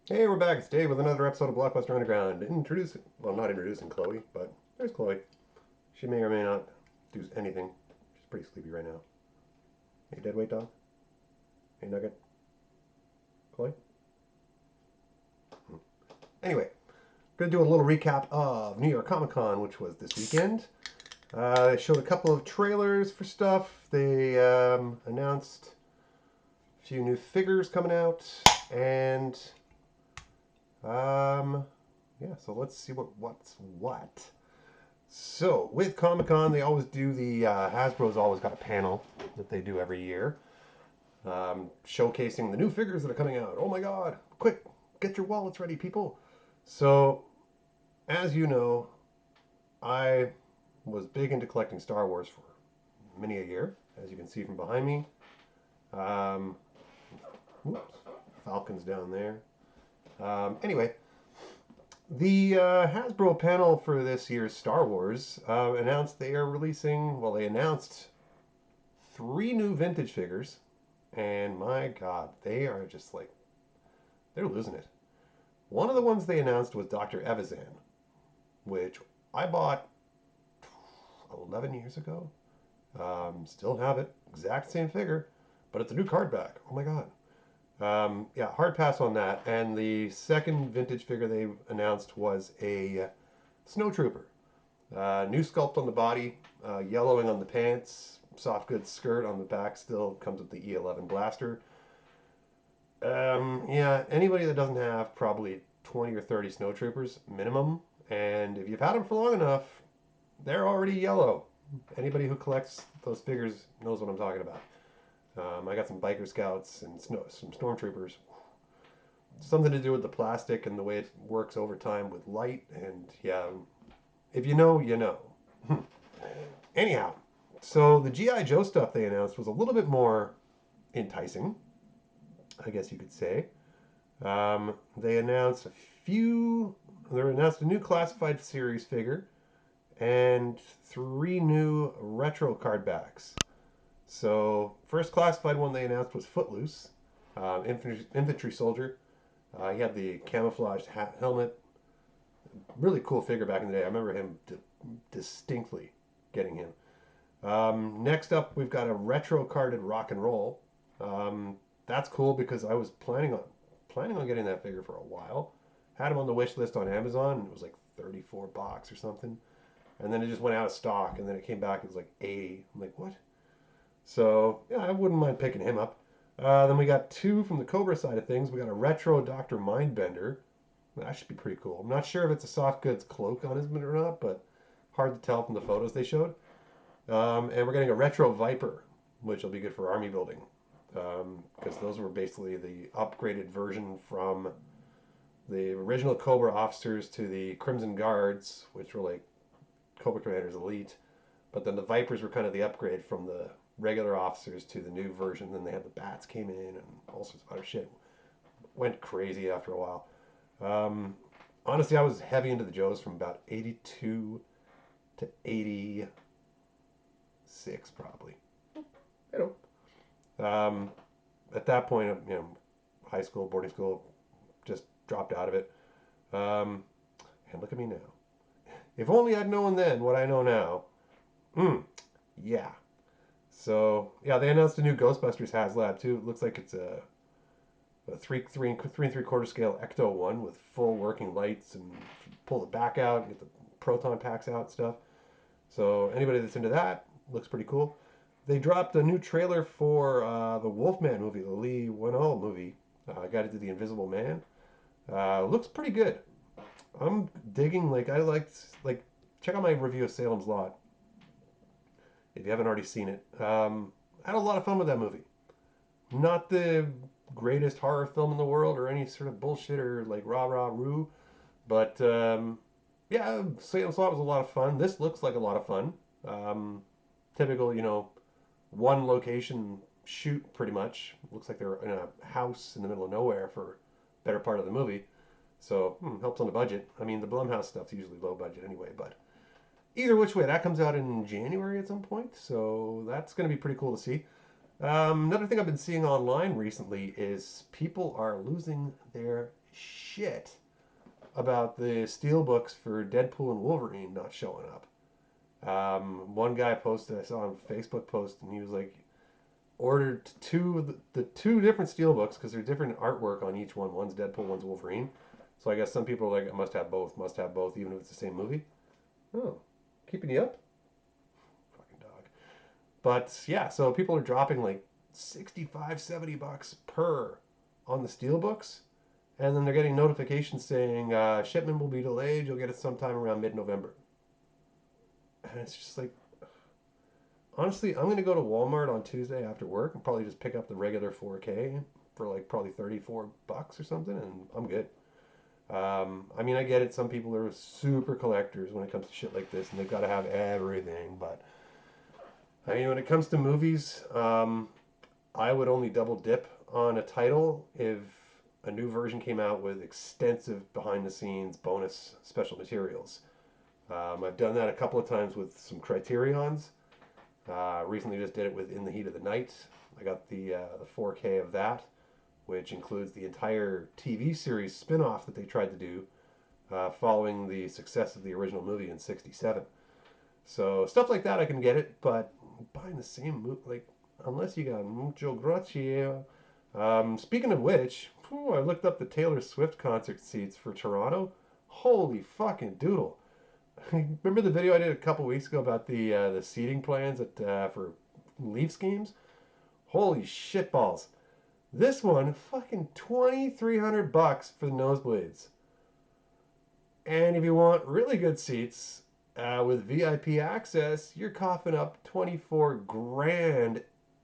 Hey, we're back. It's Dave with another episode of Blockbuster Underground. Well, not introducing Chloe, but there's Chloe. She may or may not do anything. She's pretty sleepy right now. Hey, dead weight dog. Hey, Nugget. Chloe. Anyway, gonna do a little recap of New York Comic Con, which was this weekend. They showed a couple of trailers for stuff. They announced a few new figures coming out, and yeah. So let's see what's what. So with Comic Con, they always do the Hasbro's always got a panel that they do every year, showcasing the new figures that are coming out. Oh my God! Quick, get your wallets ready, people. So as you know, I was big into collecting Star Wars for many a year, as you can see from behind me. Um, whoops, Falcon's down there. Anyway, the Hasbro panel for this year's Star Wars announced they are releasing. Well, they announced three new vintage figures, and my God, they are just like they're losing it. One of the ones they announced was Dr. Evazan, which I bought 11 years ago. Still have it, exact same figure, but it's a new card back. Oh my God. Yeah, hard pass on that. And the second vintage figure they announced was a Snow Trooper. New sculpt on the body, yellowing on the pants, soft goods skirt on the back. Still comes with the E11 blaster. Yeah, anybody that doesn't have probably 20 or 30 snow troopers minimum, and if you've had them for long enough, they're already yellow. Anybody who collects those figures knows what I'm talking about. I got some biker scouts and some stormtroopers. Something to do with the plastic and the way it works over time with light, and yeah, if you know, you know. Anyhow, so the GI Joe stuff they announced was a little bit more enticing, I guess you could say. They announced a few. They announced a new classified series figure and three new retro card backs. So first classified one they announced was Footloose, infantry soldier. He had the camouflaged helmet. Really cool figure back in the day. I remember him distinctly getting him. Next up, we've got a retro carded rock and roll. That's cool because I was planning on getting that figure for a while. Had him on the wish list on Amazon, and it was like $34 or something. And then it just went out of stock, and then it came back. It was like 80. I'm like, what? So yeah, I wouldn't mind picking him up. Then we got two from the Cobra side of things. We got a retro Doctor Mindbender. That should be pretty cool. I'm not sure if it's a soft goods cloak on his or not, but hard to tell from the photos they showed. And we're getting a retro Viper, which will be good for army building, because those were basically the upgraded version from the original Cobra officers to the Crimson Guards, which were like Cobra Commander's Elite. But then the Vipers were kind of the upgrade from the regular officers to the new version. Then they had the Bats came in and all sorts of other shit. Went crazy after a while. Um, Honestly, I was heavy into the Joes from about 82 to 86, probably. You know, at that point, high school, boarding school, just dropped out of it. Um, and look at me now. If only I'd known then what I know now. Hmm. Yeah. So yeah, they announced a new Ghostbusters HasLab too. It looks like it's a three and three quarter scale Ecto one with full working lights, and pull the back out, get the proton packs out and stuff. So anybody that's into that, looks pretty cool. They dropped a new trailer for the Wolfman movie, the Lee Winnell movie. Got to do the Invisible Man. Looks pretty good. I'm digging. Like I like check out my review of Salem's Lot if you haven't already seen it. I had a lot of fun with that movie. Not the greatest horror film in the world or any sort of bullshit or like rah rah roo, but yeah, Salem's Lot was a lot of fun. This looks like a lot of fun. Um, Typical, one location shoot pretty much. Looks like they're in a house in the middle of nowhere for a better part of the movie. So helps on the budget. I mean, the Blumhouse stuff's usually low budget anyway, but either which way, that comes out in January at some point. So that's going to be pretty cool to see. Another thing I've been seeing online recently is people are losing their shit about the steelbooks for Deadpool and Wolverine not showing up. One guy posted, I saw on Facebook post, and he was like, ordered the two different steelbooks because there's different artwork on each one. One's Deadpool, one's Wolverine. So I guess some people are like, I must have both, even if it's the same movie. Oh, keeping you up, fucking dog. But yeah, so people are dropping like 65, $70 per on the steelbooks, and then they're getting notifications saying shipment will be delayed. You'll get it sometime around mid-November. And it's just like, honestly, I'm gonna go to Walmart on Tuesday after work and probably just pick up the regular 4K for like probably $34 or something, and I'm good. I mean, I get it. Some people are super collectors when it comes to shit like this, and they've got to have everything. But I mean, when it comes to movies, I would only double dip on a title if a new version came out with extensive behind the scenes bonus special materials. I've done that a couple of times with some Criterions. Recently just did it with In the Heat of the Night. I got the 4K of that, which includes the entire TV series spin off that they tried to do following the success of the original movie in '67. So stuff like that I can get it, but buying the same movie, like, unless you got mucho grazie. Speaking of which, I looked up the Taylor Swift concert seats for Toronto. Holy fucking doodle. Remember the video I did a couple weeks ago about the seating plans for Leafs games? Holy shitballs. This one, fucking $2,300 for the nosebleeds. And if you want really good seats with VIP access, you're coughing up 24 grand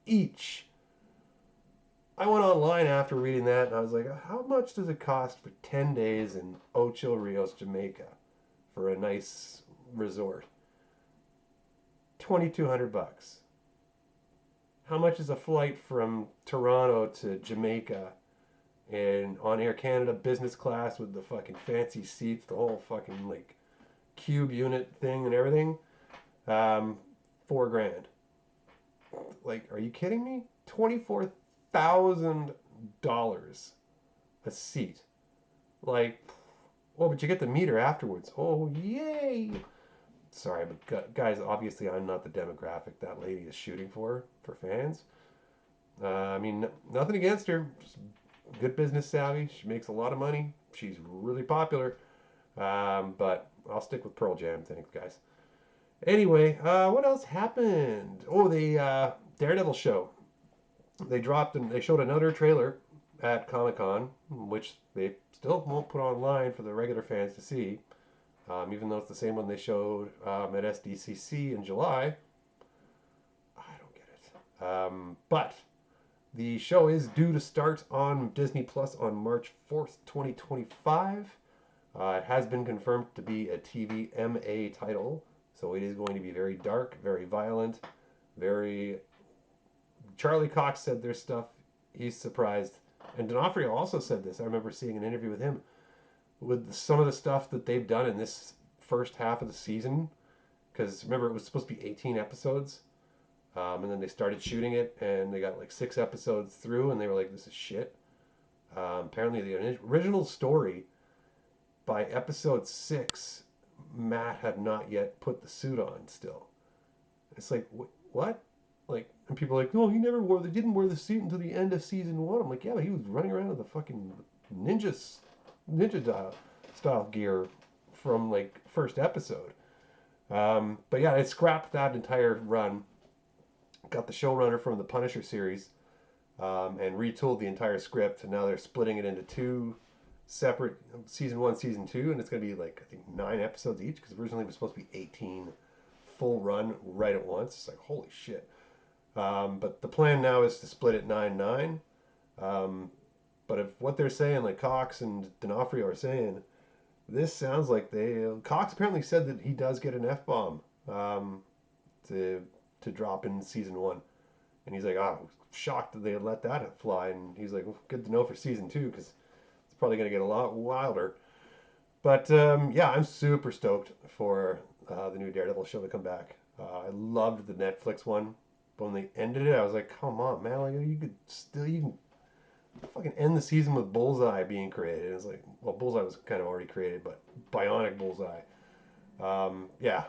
each. I went online after reading that and I was like, how much does it cost for 10 days in Ocho Rios, Jamaica for a nice resort? $2,200. How much is a flight from Toronto to Jamaica and on Air Canada business class with the fucking fancy seats, the whole fucking like cube unit thing and everything? 4 grand. Like, are you kidding me? $24,000 a seat. Like, oh, but you get the meter afterwards. Oh, yay! Sorry, but guys, obviously I'm not the demographic that lady is shooting for fans. I mean, nothing against her. Just good business savvy. She makes a lot of money. She's really popular. But I'll stick with Pearl Jam. Thanks, guys. Anyway, what else happened? Oh, the Daredevil show. They dropped and they showed another trailer at Comic Con, which they still won't put online for the regular fans to see, even though it's the same one they showed at SDCC in July. I don't get it. But the show is due to start on Disney Plus on March 4th, 2025. It has been confirmed to be a TVMA title, so it is going to be very dark, very violent, very. Charlie Cox said there's stuff he's surprised, and D'Onofrio also said this. I remember seeing an interview with him with some of the stuff that they've done in this first half of the season. Because remember, it was supposed to be 18 episodes, and then they started shooting it, and they got like 6 episodes through, and they were like, "This is shit." Apparently, the original story by episode 6, Matt had not yet put the suit on. Still, it's like, what? Like, and people are like, "No, he never wore. They didn't wear the suit until the end of season 1." I'm like, "Yeah, but he was running around with the fucking ninja style gear from like first episode." But yeah, it scrapped that entire run. Got the showrunner from the Punisher series and retooled the entire script, and now they're splitting it into two separate season 1, season 2, and it's going to be like I think 9 episodes each because originally it was supposed to be 18 full run right at once. It's like holy shit. But the plan now is to split it 9-9. Um, but if what they're saying, like Cox and D'Onofrio are saying, this sounds like they. Cox apparently said that he does get an F bomb to drop in season 1, and he's like, "Oh, shocked that they had let that fly." And he's like, well, "Good to know for season 2 because it's probably going to get a lot wilder." But yeah, I'm super stoked for the new Daredevil show to come back. I loved the Netflix one, but when they ended it, I was like, "Come on, man! Like you could still you can Fucking end the season with Bullseye being created. It's like, well, Bullseye was kind of already created, but Bionic Bullseye. Yeah,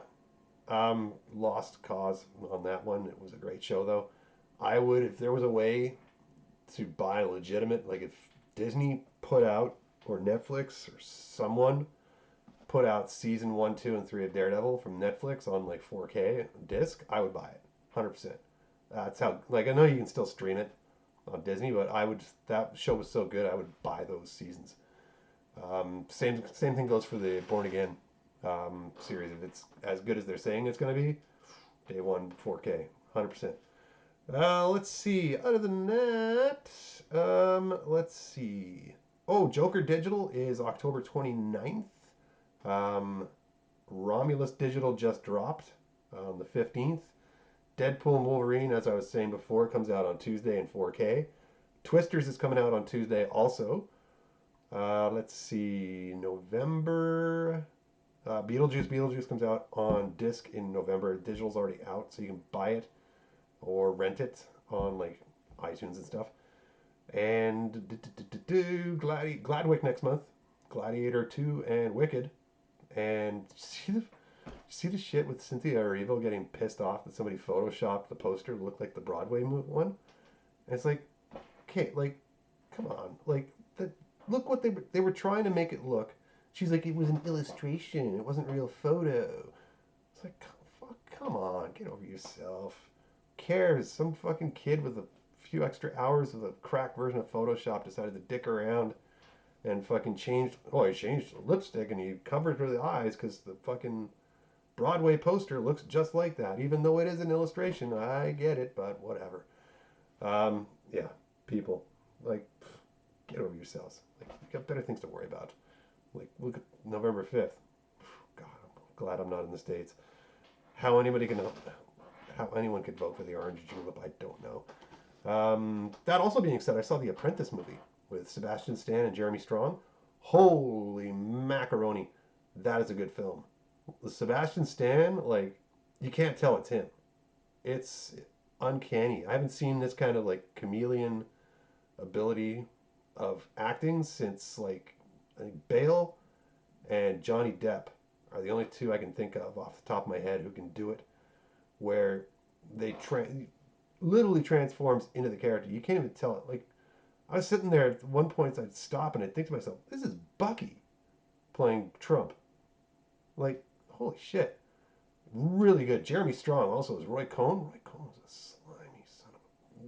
lost cause on that one. It was a great show though. I would, if there was a way to buy legitimate, like if Disney put out or Netflix or someone put out season 1, 2, and 3 of Daredevil from Netflix on like 4K disc, I would buy it, 100%. That's how. Like I know you can still stream it on Disney, but I would. That show was so good, I would buy those seasons. Same thing goes for the Born Again series. If it's as good as they're saying it's going to be, day one 4K, 100%. Let's see. Other than that, let's see. Oh, Joker Digital is October 29th. Um, Romulus Digital just dropped on the 15th. Deadpool and Wolverine, as I was saying before, comes out on Tuesday in 4K. Twisters is coming out on Tuesday also. Let's see. November. Beetlejuice comes out on disc in November. Digital's already out, so you can buy it or rent it on like iTunes and stuff. And Gladwick next month. Gladiator 2 and Wicked. And see the shit with Cynthia Erivo getting pissed off that somebody photoshopped the poster to look like the Broadway one? And it's like, okay, like, come on. Like, the, look what they were trying to make it look. She's like, it was an illustration. It wasn't real photo. It's like, fuck, come on, get over yourself. Who cares? Some fucking kid with a few extra hours of the crack version of Photoshop decided to dick around and fucking changed. Oh, he changed the lipstick and he covered her the eyes because the fucking Broadway poster looks just like that, even though it is an illustration. I get it, but whatever. Yeah, people, like, get over yourselves. Like, you got better things to worry about. Like, look at November 5th. God, I'm glad I'm not in the States. How anybody can, how anyone could vote for the orange julep, I don't know. That also being said, I saw the Apprentice movie with Sebastian Stan and Jeremy Strong. Holy macaroni, that is a good film. The Sebastian Stan, like, you can't tell it's him. It's uncanny. I haven't seen this kind of like chameleon ability of acting since like I think Bale and Johnny Depp are the only two I can think of off the top of my head who can do it. Where they literally transforms into the character. You can't even tell it. Like I was sitting there at one point, I'd stop and I'd think to myself, "This is Bucky playing Trump." Like, holy shit, really good. Jeremy Strong also is Roy Cohn. Roy Cohn was a slimy son of a.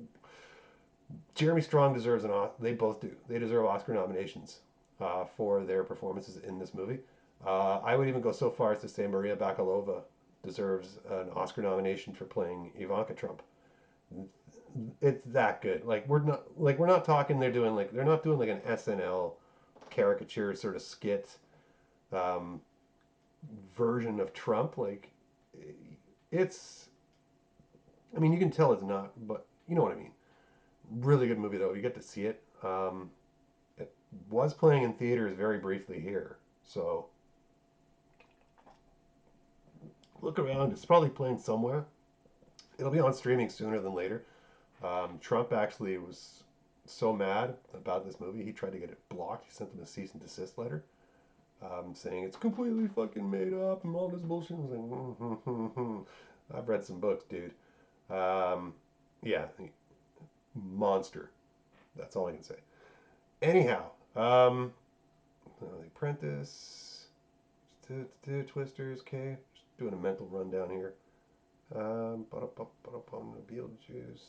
Jeremy Strong deserves an Oscar. They both do. They deserve Oscar nominations for their performances in this movie. I would even go so far as to say Maria Bakalova deserves an Oscar nomination for playing Ivanka Trump. It's that good. We're not talking. They're not doing like an SNL caricature sort of skit um, version of Trump. Like it's. I mean, you can tell it's not, but you know what I mean. Really good movie though. You get to see it. It was playing in theaters very briefly here, so look around. It's probably playing somewhere. It'll be on streaming sooner than later. Trump actually was so mad about this movie, he tried to get it blocked. He sent them a cease and desist letter saying it's completely fucking made up and all this bullshit. I was like, I've read some books, dude. Yeah, monster. That's all I can say. Anyhow, The Apprentice, Twisters, okay. Just doing a mental rundown here. Beetlejuice.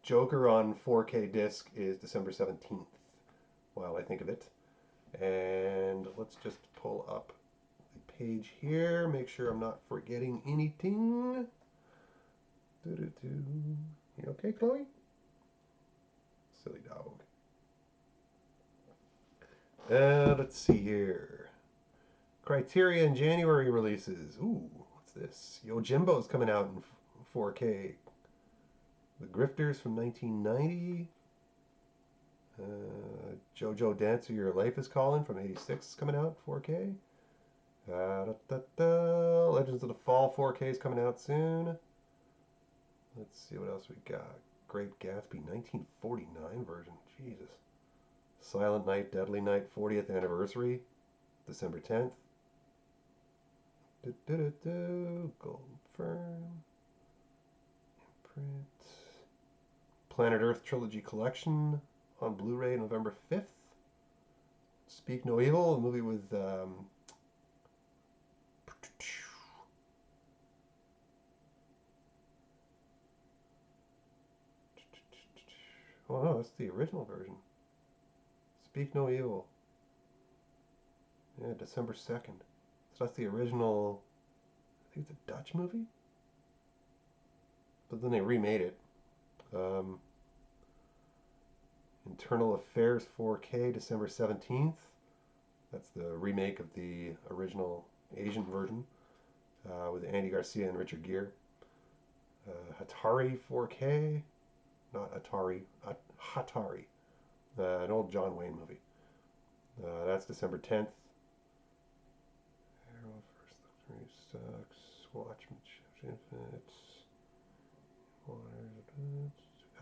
Joker on 4K disc is December 17th, while I think of it. And let's just pull up the page here, make sure I'm not forgetting anything. You okay, Chloe? Silly dog. Let's see here. Criterion January releases. Ooh, what's this? Yojimbo's coming out in 4K. The Grifters from 1990. JoJo Dance of Your Life is Calling from 86 coming out 4K. Legends of the Fall 4K is coming out soon. Let's see what else we got. Great Gatsby 1949 version. Jesus. Silent Night, Deadly Night 40th anniversary, December 10th. Golden Fern. Print. Planet Earth Trilogy Collection on Blu-ray November 5th. Speak No Evil, a movie with oh no, that's the original version. Speak No Evil. Yeah, December 2nd. So that's the original. I think it's a Dutch movie, but then they remade it. Um, Internal Affairs 4K, December 17th. That's the remake of the original Asian version with Andy Garcia and Richard Gere. Hatari 4K, not Atari, Hatari, an old John Wayne movie. That's December 10th. Arrow, First Look Sucks, Watchmen, Infinite,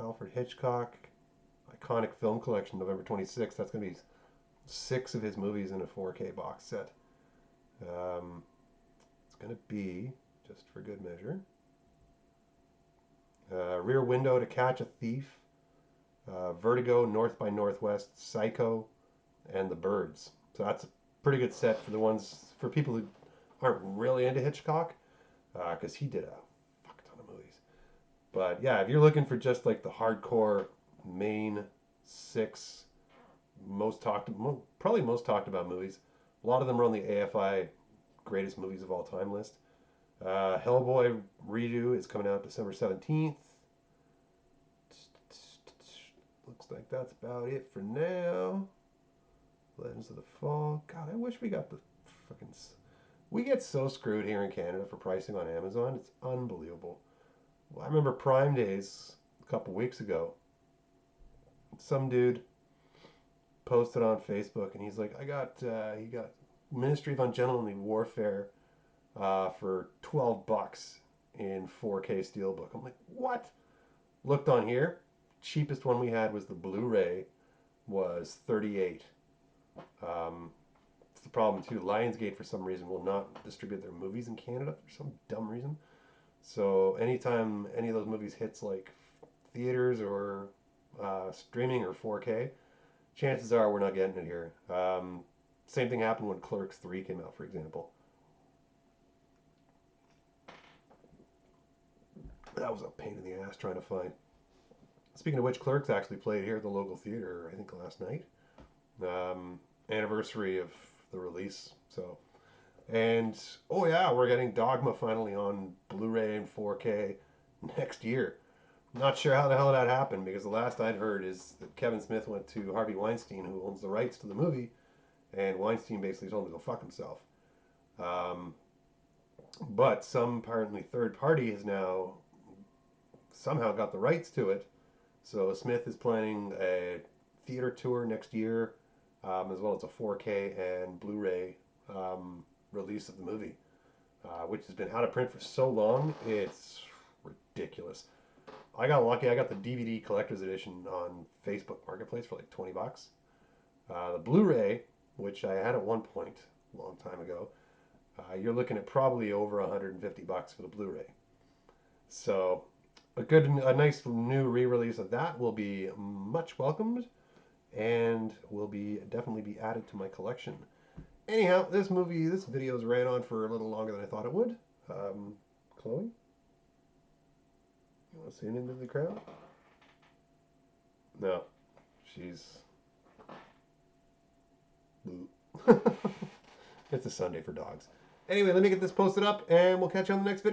Alfred Hitchcock, iconic film collection, November 26th. That's going to be 6 of his movies in a 4K box set. It's going to be, just for good measure, Rear Window to Catch a Thief, Vertigo, North by Northwest, Psycho, and The Birds. So that's a pretty good set for the ones for people who aren't really into Hitchcock, because he did a fuck ton of movies. But yeah, if you're looking for just like the hardcore main 6 probably most talked about movies, a lot of them are on the AFI greatest movies of all time list. Hellboy redo is coming out December 17th. Looks like that's about it for now. Legends of the Fall. God, I wish we got the fucking. We get so screwed here in Canada for pricing on Amazon. It's unbelievable. Well, I remember Prime Days a couple weeks ago. Some dude posted on Facebook, and he's like, he got Ministry of Ungentlemanly Warfare for $12 in 4K Steelbook. I'm like, what? Looked on here. Cheapest one we had was the Blu-ray, was 38. It's the problem too. Lionsgate for some reason will not distribute their movies in Canada for some dumb reason. So anytime any of those movies hits like theaters or streaming or 4K, chances are we're not getting it here. Same thing happened when Clerks 3 came out, for example. That was a pain in the ass trying to find. Speaking of which, Clerks actually played here at the local theater, I think last night. Anniversary of the release. So, and oh yeah, we're getting Dogma finally on Blu-ray and 4K next year. Not sure how the hell that happened, because the last I'd heard is that Kevin Smith went to Harvey Weinstein, who owns the rights to the movie, and Weinstein basically told him to go fuck himself. Um, but some apparently third party has now somehow got the rights to it. So Smith is planning a theater tour next year, as well as a 4K and Blu-ray release of the movie, which has been out of print for so long, it's ridiculous. I got lucky. I got the DVD collector's edition on Facebook Marketplace for like $20. The Blu-ray, which I had at one point a long time ago, you're looking at probably over $150 for the Blu-ray. So a nice new re-release of that will be much welcomed, and will be definitely be added to my collection. Anyhow, this video's ran on for a little longer than I thought it would. Chloe, you want to say anything to the crowd? No, she's. It's a Sunday for dogs. Anyway, let me get this posted up, and we'll catch you on the next video.